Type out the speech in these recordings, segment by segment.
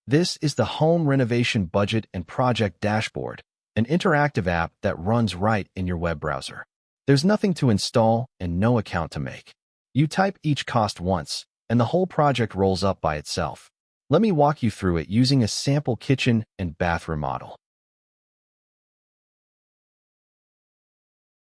This is the Home Renovation Budget and Project Dashboard, an interactive app that runs right in your web browser. There's nothing to install and no account to make. You type each cost once, and the whole project rolls up by itself. Let me walk you through it using a sample kitchen and bathroom model.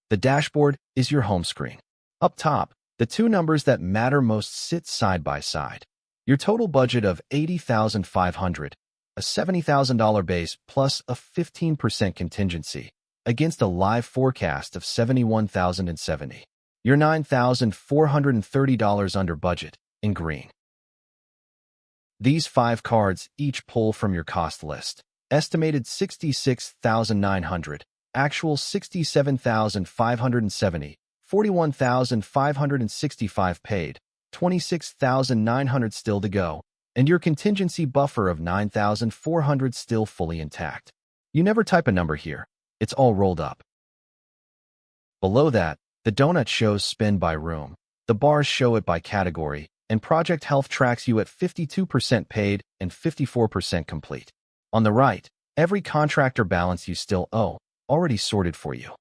The dashboard is your home screen. Up top, the two numbers that matter most sit side by side. Your total budget of $80,500, a $70,000 base plus a 15% contingency, against a live forecast of $71,070. Your $9,430 under budget, in green. These 5 cards each pull from your cost list. Estimated $66,900, actual $67,570, $41,565 paid, $26,900 still to go, and your contingency buffer of $9,400 still fully intact. You never type a number here. It's all rolled up. Below that, the donut shows spend by room, the bars show it by category, and Project Health tracks you at 52% paid and 54% complete. On the right, every contractor balance you still owe, already sorted for you.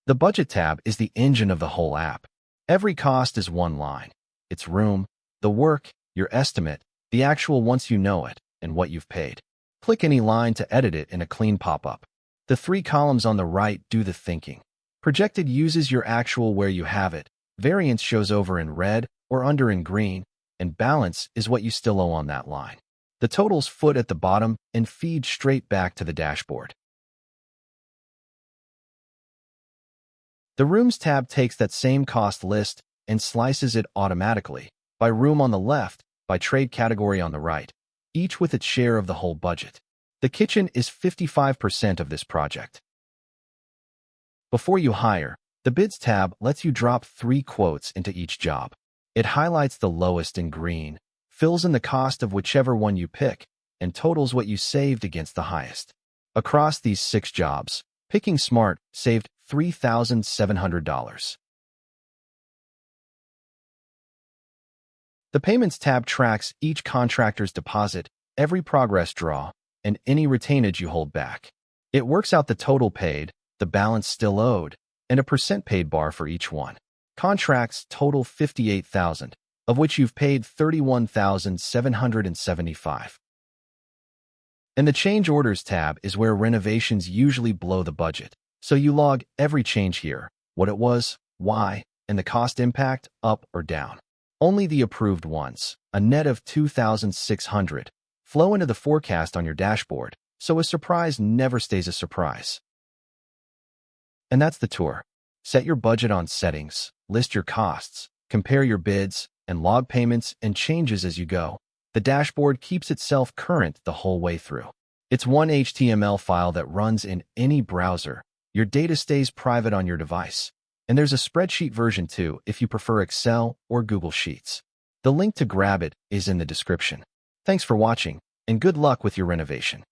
The Budget tab is the engine of the whole app. Every cost is one line. It's room, the work, your estimate, the actual once you know it, and what you've paid. Click any line to edit it in a clean pop-up. The 3 columns on the right do the thinking. Projected uses your actual where you have it, variance shows over in red or under in green, and balance is what you still owe on that line. The totals foot at the bottom and feed straight back to the dashboard. The Rooms tab takes that same cost list and slices it automatically, by room on the left, by trade category on the right, each with its share of the whole budget. The kitchen is 55% of this project. Before you hire, the Bids tab lets you drop 3 quotes into each job. It highlights the lowest in green, fills in the cost of whichever one you pick, and totals what you saved against the highest. Across these 6 jobs, picking smart saved $3,700. The Payments tab tracks each contractor's deposit, every progress draw, and any retainage you hold back. It works out the total paid, the balance still owed, and a percent paid bar for each one. Contracts total $58,000, of which you've paid $31,775. And the Change Orders tab is where renovations usually blow the budget. So you log every change here, what it was, why, and the cost impact, up or down. Only the approved ones, a net of $2,600, flow into the forecast on your dashboard, so a surprise never stays a surprise. And that's the tour. Set your budget on settings, list your costs, compare your bids, and log payments and changes as you go. The dashboard keeps itself current the whole way through. It's one HTML file that runs in any browser. Your data stays private on your device. And there's a spreadsheet version too if you prefer Excel or Google Sheets. The link to grab it is in the description. Thanks for watching, and good luck with your renovation.